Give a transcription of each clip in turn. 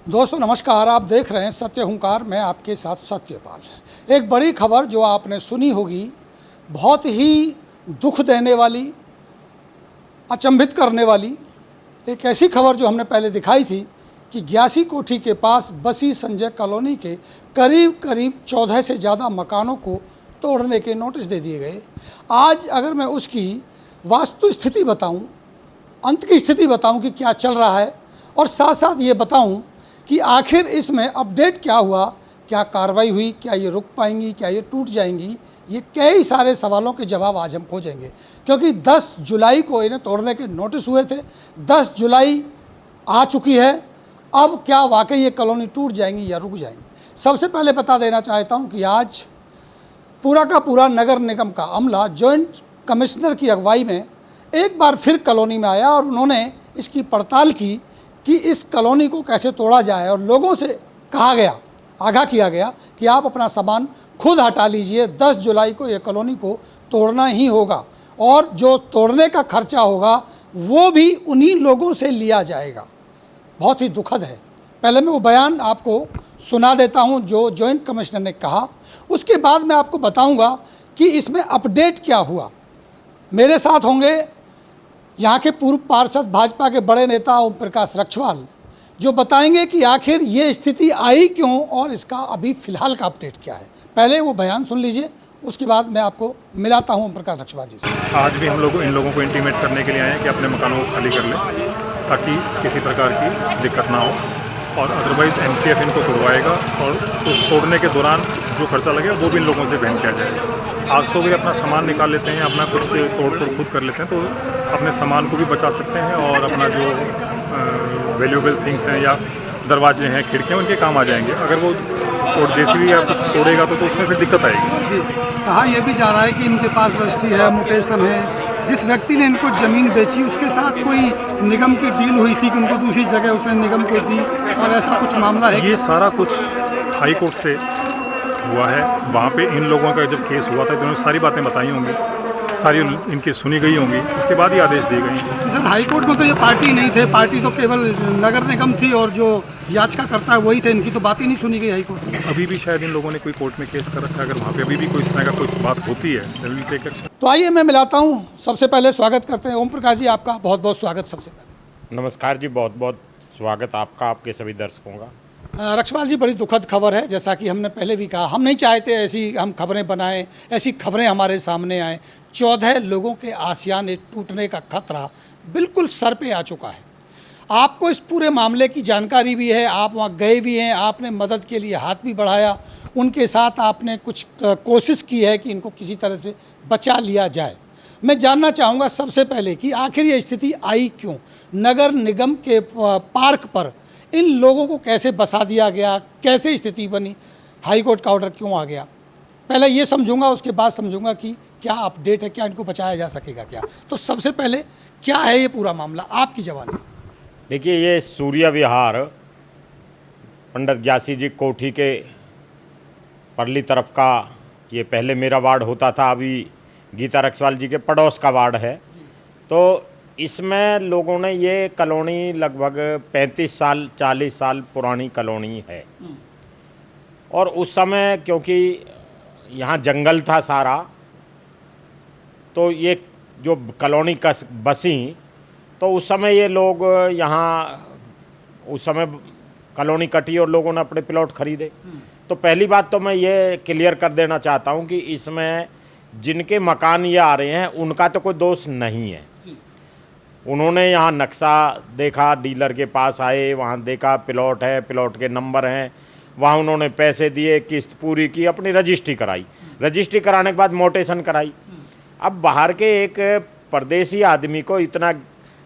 दोस्तों नमस्कार, आप देख रहे हैं सत्य हुंकार। मैं आपके साथ सत्यपाल। एक बड़ी खबर जो आपने सुनी होगी, बहुत ही दुख देने वाली, अचंभित करने वाली एक ऐसी खबर जो हमने पहले दिखाई थी कि 81 कोठी के पास बसी संजय कॉलोनी के करीब 14 से ज़्यादा मकानों को तोड़ने के नोटिस दे दिए गए। आज अगर मैं उसकी वास्तु स्थिति बताऊं, अंत की स्थिति बताऊं कि क्या चल रहा है, और साथ साथ ये बताऊं कि आखिर इसमें अपडेट क्या हुआ, क्या कार्रवाई हुई, क्या ये रुक पाएंगी, क्या ये टूट जाएंगी, ये कई सारे सवालों के जवाब आज हम खोजेंगे। क्योंकि 10 जुलाई को इन्हें तोड़ने के नोटिस हुए थे, 10 जुलाई आ चुकी है। अब क्या वाकई ये कॉलोनी टूट जाएंगी या रुक जाएंगी? सबसे पहले बता देना चाहता हूँ कि आज पूरा का पूरा नगर निगम का अमला जॉइंट कमिश्नर की अगुवाई में एक बार फिर कॉलोनी में आया और उन्होंने इसकी पड़ताल की कि इस कॉलोनी को कैसे तोड़ा जाए, और लोगों से कहा गया, आगाह किया गया कि आप अपना सामान खुद हटा लीजिए। 10 जुलाई को ये कॉलोनी को तोड़ना ही होगा, और जो तोड़ने का खर्चा होगा वो भी उन्हीं लोगों से लिया जाएगा। बहुत ही दुखद है। पहले मैं वो बयान आपको सुना देता हूं जो जॉइंट कमिश्नर ने कहा, उसके बाद मैं आपको बताऊंगा कि इसमें अपडेट क्या हुआ। मेरे साथ होंगे यहाँ के पूर्व पार्षद भाजपा के बड़े नेता ओम प्रकाश रक्षवाल, जो बताएंगे कि आखिर ये स्थिति आई क्यों और इसका अभी फिलहाल का अपडेट क्या है। पहले वो बयान सुन लीजिए, उसके बाद मैं आपको मिलाता हूँ ओम प्रकाश रक्षवाल जी से। आज भी हम लोग इन लोगों को इंटीमेट करने के लिए आए हैं कि अपने मकानों को खाली कर लें, ताकि किसी प्रकार की दिक्कत ना हो, और अदरवाइज़ MCF इनको तोड़वाएगा और उस तोड़ने के दौरान जो खर्चा लगेगा वो भी इन लोगों से वहन किया जाएगा। आज तो वे अपना सामान निकाल लेते हैं, अपना कुछ तोड़ खुद कर लेते हैं, तो अपने सामान को भी बचा सकते हैं और अपना जो वैल्यूएबल थिंग्स हैं या दरवाजे हैं, खिड़कियाँ, उनके काम आ जाएंगे। अगर वो JCB या कुछ तोड़ेगा तो उसमें फिर दिक्कत आएगी। जी, कहा यह भी जा रहा है कि इनके पास रजिस्ट्री है, म्यूटेशन है। जिस व्यक्ति ने इनको ज़मीन बेची उसके साथ कोई निगम की डील हुई थी कि उनको दूसरी जगह उसने निगम को दी, और ऐसा कुछ मामला है। ये सारा कुछ हाई कोर्ट से हुआ है। वहाँ पे इन लोगों का जब केस हुआ था तो उन्होंने सारी बातें बताई होंगी, सारी इनकी सुनी गई होंगी, उसके बाद ही आदेश दिए गए हैं। सर, हाई कोर्ट में तो ये पार्टी नहीं थे, पार्टी तो केवल नगर निगम थी, और जो याचिका करता है वही थे। इनकी तो बात ही नहीं सुनी गई हाई कोर्ट में। अभी भी शायद इन लोगों ने कोई कोर्ट में केस कर रखा है। अगर वहाँ पे अभी भी कोई इस तरह का कोई बात होती है देन विल टेक एक्शन। तो आइए मैं मिलाता हूँ। सबसे पहले स्वागत करते हैं ओम प्रकाश जी, आपका बहुत बहुत स्वागत। सबसे पहले नमस्कार जी, बहुत बहुत स्वागत आपका, आपके सभी दर्शकों का। रक्षवाल जी, बड़ी दुखद खबर है। जैसा कि हमने पहले भी कहा, हम नहीं चाहते ऐसी हम खबरें बनाएं, ऐसी खबरें हमारे सामने आएँ। 14 लोगों के आशियाने टूटने का खतरा बिल्कुल सर पे आ चुका है। आपको इस पूरे मामले की जानकारी भी है, आप वहाँ गए भी हैं, आपने मदद के लिए हाथ भी बढ़ाया, उनके साथ आपने कुछ कोशिश की है कि इनको किसी तरह से बचा लिया जाए। मैं जानना चाहूँगा सबसे पहले कि आखिर ये स्थिति आई क्यों? नगर निगम के पार्क पर इन लोगों को कैसे बसा दिया गया, कैसे स्थिति बनी, हाई कोर्ट का ऑर्डर क्यों आ गया? पहले ये समझूंगा, उसके बाद समझूंगा कि क्या अपडेट है, क्या इनको बचाया जा सकेगा क्या। तो सबसे पहले क्या है ये पूरा मामला, आपकी जवानी। देखिए, ये सूर्य विहार पंडित 81 जी कोठी के परली तरफ का, ये पहले मेरा वार्ड होता था, अभी गीता रक्षवाल जी के पड़ोस का वार्ड है। तो इसमें लोगों ने, ये कॉलोनी लगभग 35 साल 40 साल पुरानी कॉलोनी है, और उस समय क्योंकि यहाँ जंगल था सारा, तो ये जो कॉलोनी का बसी, तो उस समय ये लोग यहाँ, उस समय कॉलोनी कटी और लोगों ने अपने प्लॉट खरीदे। तो पहली बात तो मैं ये क्लियर कर देना चाहता हूँ कि इसमें जिनके मकान ये आ रहे हैं उनका तो कोई दोष नहीं है। उन्होंने यहाँ नक्शा देखा, डीलर के पास आए, वहाँ देखा प्लॉट है, प्लॉट के नंबर हैं, वहाँ उन्होंने पैसे दिए, किस्त पूरी की, अपनी रजिस्ट्री कराई, रजिस्ट्री कराने के बाद मोटेशन कराई। अब बाहर के एक परदेसी आदमी को इतना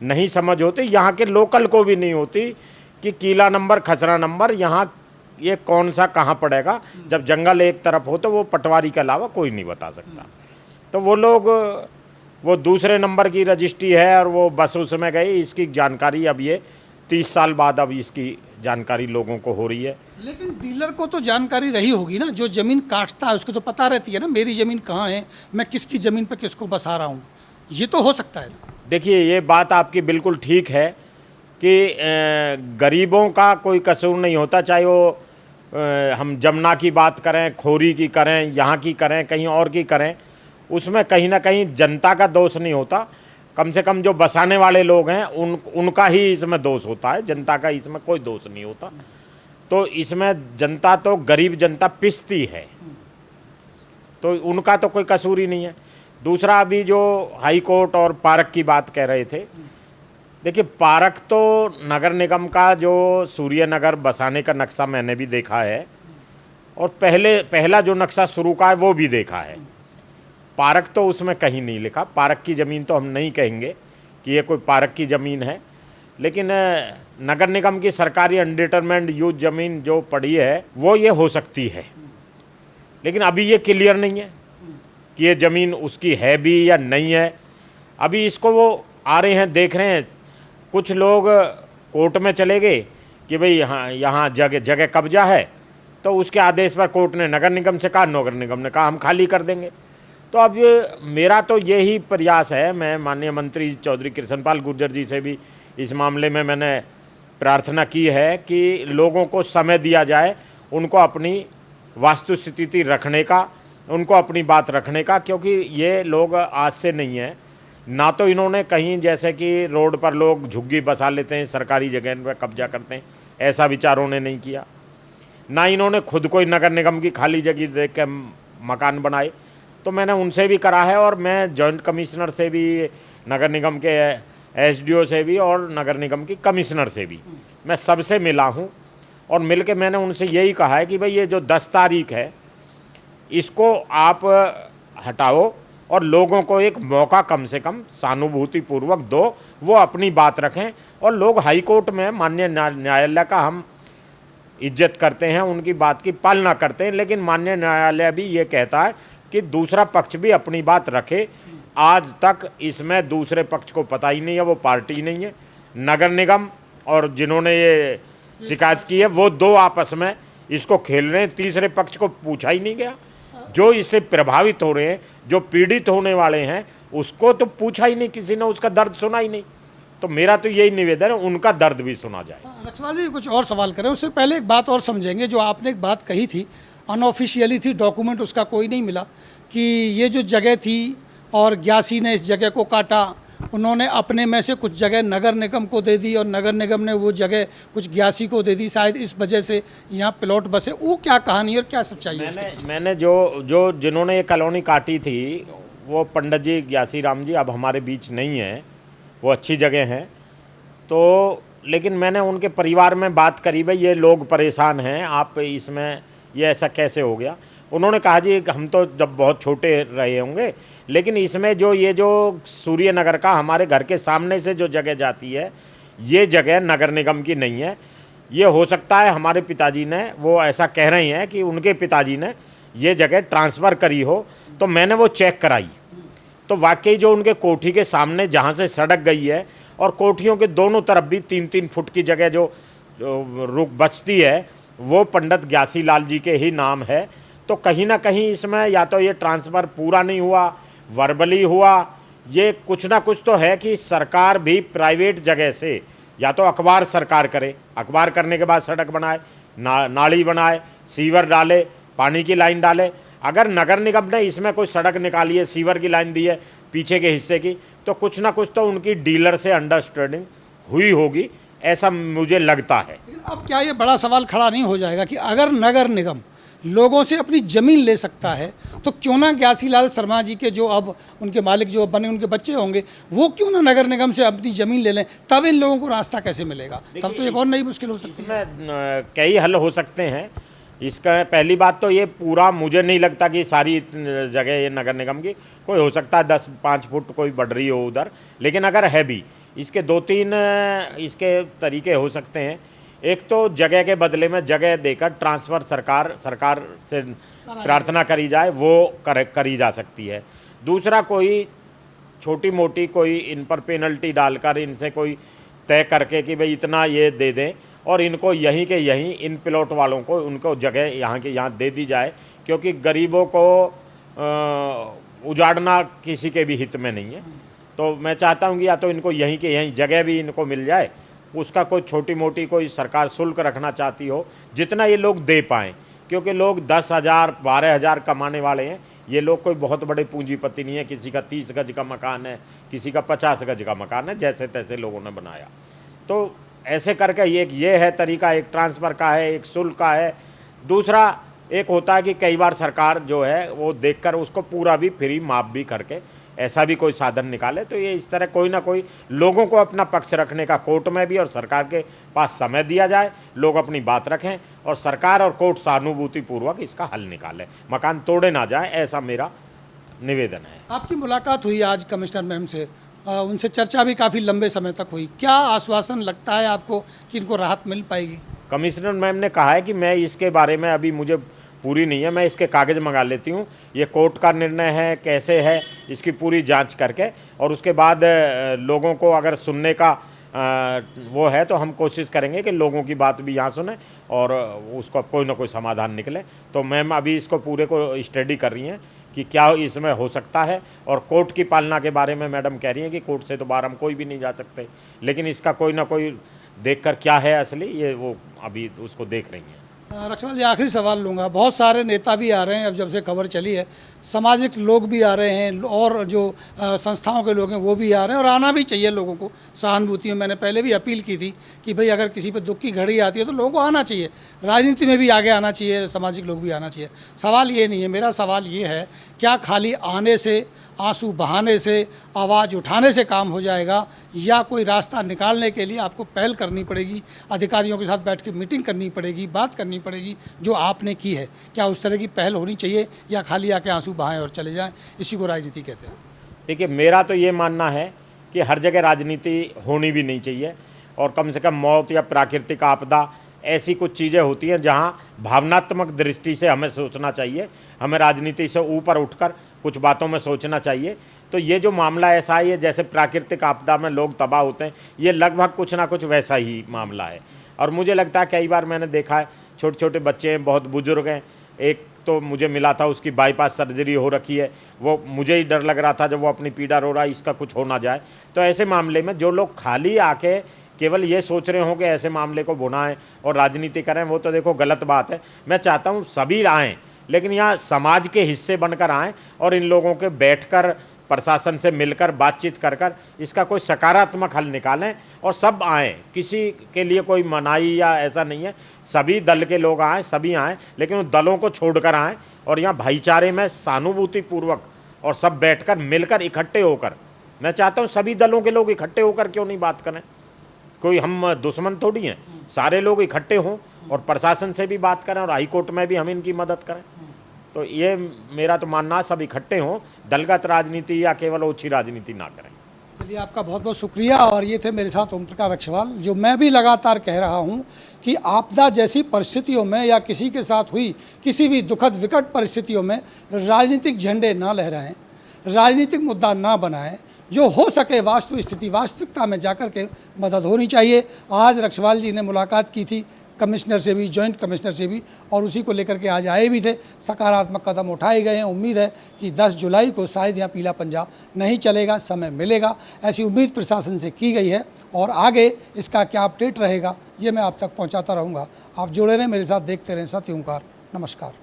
नहीं समझ होती, यहाँ के लोकल को भी नहीं होती कि कीला नंबर, खसरा नंबर, यहाँ ये कौन सा कहाँ पड़ेगा। जब जंगल एक तरफ हो तो वो पटवारी के अलावा कोई नहीं बता सकता। तो वो लोग, वो दूसरे नंबर की रजिस्ट्री है और वो बस उसमें गई। इसकी जानकारी अब ये 30 साल बाद अब इसकी जानकारी लोगों को हो रही है। लेकिन डीलर को तो जानकारी रही होगी ना, जो ज़मीन काटता है उसको तो पता रहती है ना, मेरी ज़मीन कहाँ है, मैं किसकी ज़मीन पर किसको बसा रहा हूँ। ये तो हो सकता है। देखिए, ये बात आपकी बिल्कुल ठीक है, कि गरीबों का कोई कसूर नहीं होता, चाहे वो हम जमुना की बात करें, खोरी की करें, यहाँ की करें, कहीं और की करें, उसमें कहीं ना कहीं जनता का दोष नहीं होता। कम से कम जो बसाने वाले लोग हैं उनका ही इसमें दोष होता है, जनता का इसमें कोई दोष नहीं होता। तो इसमें जनता तो गरीब जनता पिसती है, तो उनका तो कोई कसूर ही नहीं है। दूसरा, अभी जो हाई कोर्ट और पार्क की बात कह रहे थे, देखिए पार्क तो नगर निगम का जो सूर्य नगर बसाने का नक्शा मैंने भी देखा है, और पहला जो नक्शा शुरू का है वो भी देखा है। पार्क तो उसमें कहीं नहीं लिखा, पार्क की ज़मीन तो हम नहीं कहेंगे कि ये कोई पार्क की ज़मीन है, लेकिन नगर निगम की सरकारी अनडिटरमाइंड यूज ज़मीन जो पड़ी है वो ये हो सकती है, लेकिन अभी ये क्लियर नहीं है कि ये ज़मीन उसकी है भी या नहीं है। अभी इसको वो आ रहे हैं, देख रहे हैं, कुछ लोग कोर्ट में चले गए कि भाई यहाँ जगह कब्जा है, तो उसके आदेश पर कोर्ट ने नगर निगम से कहा, नगर निगम ने कहा हम खाली कर देंगे। तो अब मेरा तो यही प्रयास है, मैं माननीय मंत्री चौधरी कृष्णपाल गुर्जर जी से भी इस मामले में मैंने प्रार्थना की है कि लोगों को समय दिया जाए, उनको अपनी वास्तु स्थिति रखने का, उनको अपनी बात रखने का, क्योंकि ये लोग आज से नहीं है ना। तो इन्होंने कहीं जैसे कि रोड पर लोग झुग्गी बसा लेते हैं, सरकारी जगह पर कब्जा करते हैं, ऐसा विचारों ने नहीं किया, ना इन्होंने खुद कोई नगर निगम की खाली जगह देख के मकान बनाए। तो मैंने उनसे भी करा है, और मैं जॉइंट कमिश्नर से भी, नगर निगम के एसडीओ से भी और नगर निगम की कमिश्नर से भी मैं सबसे मिला हूँ, और मिल के मैंने उनसे यही कहा है कि भाई ये जो 10 तारीख है इसको आप हटाओ, और लोगों को एक मौका कम से कम सहानुभूतिपूर्वक दो, वो अपनी बात रखें। और लोग हाई कोर्ट में, माननीय न्यायालय का हम इज्जत करते हैं, उनकी बात की पालना करते हैं, लेकिन माननीय न्यायालय भी ये कहता है कि दूसरा पक्ष भी अपनी बात रखे। आज तक इसमें दूसरे पक्ष को पता ही नहीं है, वो पार्टी नहीं है, नगर निगम और जिन्होंने ये शिकायत की है वो दो आपस में इसको खेल रहे हैं, तीसरे पक्ष को पूछा ही नहीं गया। जो इससे प्रभावित हो रहे हैं, जो पीड़ित होने वाले हैं, उसको तो पूछा ही नहीं किसी ने, उसका दर्द सुना ही नहीं। तो मेरा तो यही निवेदन है, उनका दर्द भी सुना जाए। लक्ष्मण जी कुछ और सवाल करें, उससे पहले एक बात और समझेंगे। जो आपने एक बात कही थी, अनऑफिशियली थी, डॉक्यूमेंट उसका कोई नहीं मिला, कि ये जो जगह थी और ग्यासी ने इस जगह को काटा, उन्होंने अपने में से कुछ जगह नगर निगम को दे दी और नगर निगम ने वो जगह कुछ ग्यासी को दे दी, शायद इस वजह से यहाँ प्लॉट बसे। वो क्या कहानी और क्या सच्चाई है? मैंने जो जिन्होंने ये कॉलोनी काटी थी वो पंडित जी ग्यासी राम जी अब हमारे बीच नहीं है, वो अच्छी जगह हैं। तो लेकिन मैंने उनके परिवार में बात करी, भाई ये लोग परेशान हैं, आप इसमें ये ऐसा कैसे हो गया। उन्होंने कहा जी हम तो जब बहुत छोटे रहे होंगे, लेकिन इसमें जो सूर्य नगर का हमारे घर के सामने से जो जगह जाती है, ये जगह नगर निगम की नहीं है। ये हो सकता है हमारे पिताजी ने, वो ऐसा कह रहे हैं कि उनके पिताजी ने ये जगह ट्रांसफ़र करी हो। तो मैंने वो चेक कराई, तो वाकई जो उनके कोठी के सामने जहाँ से सड़क गई है और कोठियों के दोनों तरफ भी 3-3 फुट की जगह जो रुक बचती है, वो पंडित ग्यासी लाल जी के ही नाम है। तो कहीं ना कहीं इसमें या तो ये ट्रांसफ़र पूरा नहीं हुआ, वर्बली हुआ, ये कुछ ना कुछ तो है कि सरकार भी प्राइवेट जगह से या तो अखबार सरकार करे, अखबार करने के बाद सड़क बनाए, नाली बनाए, सीवर डाले, पानी की लाइन डाले। अगर नगर निगम ने इसमें कोई सड़क निकाली है, सीवर की लाइन दी है पीछे के हिस्से की, तो कुछ ना कुछ तो उनकी डीलर से अंडरस्टैंडिंग हुई होगी, ऐसा मुझे लगता है। अब क्या ये बड़ा सवाल खड़ा नहीं हो जाएगा कि अगर नगर निगम लोगों से अपनी ज़मीन ले सकता है, तो क्यों ना ग्यासी लाल शर्मा जी के जो अब उनके मालिक जो बने, उनके बच्चे होंगे, वो क्यों ना नगर निगम से अपनी ज़मीन ले लें? तब इन लोगों को रास्ता कैसे मिलेगा? तब तो एक और नई मुश्किल हो सकती है। इसमें कई हल हो सकते हैं। इसका पहली बात तो ये पूरा मुझे नहीं लगता कि सारी जगह ये नगर निगम की, कोई हो सकता है 10-5 फुट कोई बढ़ रही हो उधर, लेकिन अगर है भी, इसके 2-3 इसके तरीके हो सकते हैं। एक तो जगह के बदले में जगह देकर ट्रांसफ़र सरकार से प्रार्थना करी जाए, वो करी जा सकती है। दूसरा, कोई छोटी मोटी कोई इन पर पेनल्टी डालकर इनसे कोई तय करके कि भाई इतना ये दे दें और इनको यहीं के यहीं इन प्लॉट वालों को उनको जगह यहाँ के यहाँ दे दी जाए, क्योंकि गरीबों को उजाड़ना किसी के भी हित में नहीं है। तो मैं चाहता हूँ कि या तो इनको यहीं के यहीं जगह भी इनको मिल जाए उसका कोई छोटी मोटी कोई सरकार शुल्क रखना चाहती हो, जितना ये लोग दे पाएँ, क्योंकि लोग 10,000 12,000 कमाने वाले हैं। ये लोग कोई बहुत बड़े पूंजीपति नहीं है, किसी का 30 गज का मकान है, किसी का 50 गज का मकान है, जैसे तैसे लोगों ने बनाया। तो ऐसे करके ये है तरीका, एक ट्रांसफ़र का है, एक शुल्क का है। दूसरा एक होता है कि कई बार सरकार जो है वो देखकर उसको पूरा भी फ्री माफ़ भी करके ऐसा भी कोई साधन निकाले। तो ये इस तरह कोई ना कोई लोगों को अपना पक्ष रखने का कोर्ट में भी और सरकार के पास समय दिया जाए, लोग अपनी बात रखें और सरकार और कोर्ट सहानुभूतिपूर्वक इसका हल निकाले, मकान तोड़े ना जाए, ऐसा मेरा निवेदन है। आपकी मुलाकात हुई आज कमिश्नर मैम से, उनसे चर्चा भी काफ़ी लंबे समय तक हुई। क्या आश्वासन लगता है आपको कि इनको राहत मिल पाएगी? कमिश्नर मैम ने कहा है कि मैं इसके बारे में अभी मुझे पूरी नहीं है, मैं इसके कागज़ मंगा लेती हूँ, ये कोर्ट का निर्णय है, कैसे है इसकी पूरी जांच करके, और उसके बाद लोगों को अगर सुनने का वो है तो हम कोशिश करेंगे कि लोगों की बात भी यहाँ सुने और उसको कोई ना कोई समाधान निकले। तो मैम अभी इसको पूरे को स्टडी कर रही हैं कि क्या इसमें हो सकता है, और कोर्ट की पालना के बारे में मैडम कह रही हैं कि कोर्ट से तो बाहर हम कोई भी नहीं जा सकते, लेकिन इसका कोई ना कोई देखकर क्या है असली, ये वो अभी उसको देख रही हैं। रक्षवाल जी, आखिरी सवाल लूँगा। बहुत सारे नेता भी आ रहे हैं, अब जब से खबर चली है, सामाजिक लोग भी आ रहे हैं और जो संस्थाओं के लोग हैं वो भी आ रहे हैं, और आना भी चाहिए लोगों को सहानुभूति में। मैंने पहले भी अपील की थी कि भाई अगर किसी पे दुख की घड़ी आती है तो लोगों को आना चाहिए, राजनीति में भी आगे आना चाहिए, सामाजिक लोग भी आना चाहिए। सवाल ये नहीं है, मेरा सवाल ये है, क्या खाली आने से, आंसू बहाने से, आवाज़ उठाने से काम हो जाएगा, या कोई रास्ता निकालने के लिए आपको पहल करनी पड़ेगी, अधिकारियों के साथ बैठ के मीटिंग करनी पड़ेगी, बात करनी पड़ेगी, जो आपने की है? क्या उस तरह की पहल होनी चाहिए, या खाली आके आंसू बहाएं और चले जाएं? इसी को राजनीति कहते हैं। देखिए, मेरा तो ये मानना है कि हर जगह राजनीति होनी भी नहीं चाहिए, और कम से कम मौत या प्राकृतिक आपदा ऐसी कुछ चीज़ें होती हैं जहां भावनात्मक दृष्टि से हमें सोचना चाहिए, हमें राजनीति से ऊपर उठकर कुछ बातों में सोचना चाहिए। तो ये जो मामला ऐसा है, ये जैसे प्राकृतिक आपदा में लोग तबाह होते हैं, ये लगभग कुछ ना कुछ वैसा ही मामला है। और मुझे लगता है कई बार मैंने देखा है, छोटे छोटे बच्चे हैं, बहुत बुजुर्ग हैं, एक तो मुझे मिला था उसकी बाईपास सर्जरी हो रखी है, वो मुझे ही डर लग रहा था जब वो अपनी पीड़ा रो रहा है, इसका कुछ हो ना जाए। तो ऐसे मामले में जो लोग खाली आके केवल ये सोच रहे हों कि ऐसे मामले को भुनाएं और राजनीति करें, वो तो देखो गलत बात है। मैं चाहता हूँ सभी आएँ, लेकिन यहाँ समाज के हिस्से बनकर आएँ और इन लोगों के बैठकर प्रशासन से मिलकर बातचीत कर कर इसका कोई सकारात्मक हल निकालें, और सब आएँ। किसी के लिए कोई मनाही या ऐसा नहीं है, सभी दल के लोग आएँ, सभी आएँ, लेकिन उन दलों को छोड़कर आएँ और यहाँ भाईचारे में सहानुभूतिपूर्वक और सब बैठकर मिलकर इकट्ठे होकर, मैं चाहता हूँ सभी दलों के लोग इकट्ठे होकर क्यों नहीं बात करें, कोई हम दुश्मन थोड़ी हैं, सारे लोग इकट्ठे हों और प्रशासन से भी बात करें और हाई कोर्ट में भी हम इनकी मदद करें। तो ये मेरा तो मानना है, सब इकट्ठे हों, दलगत राजनीति या केवल ओछी राजनीति ना करें। चलिए, आपका बहुत बहुत शुक्रिया। और ये थे मेरे साथ ओम प्रकाश रक्षवाल। जो मैं भी लगातार कह रहा हूँ कि आपदा जैसी परिस्थितियों में या किसी के साथ हुई किसी भी दुखद विकट परिस्थितियों में राजनीतिक झंडे ना लहराएं, राजनीतिक मुद्दा ना बनाएं, जो हो सके वास्तव स्थिति वास्तविकता में जाकर के मदद होनी चाहिए। आज रक्षवाल जी ने मुलाकात की थी कमिश्नर से भी, जॉइंट कमिश्नर से भी, और उसी को लेकर के आज आए भी थे। सकारात्मक कदम उठाए गए हैं। उम्मीद है कि 10 जुलाई को शायद यहाँ पीला पंजा नहीं चलेगा, समय मिलेगा, ऐसी उम्मीद प्रशासन से की गई है। और आगे इसका क्या अपडेट रहेगा ये मैं आप तक पहुँचाता रहूँगा। आप जुड़े रहें मेरे साथ, देखते रहें सत्य ओंकार। नमस्कार।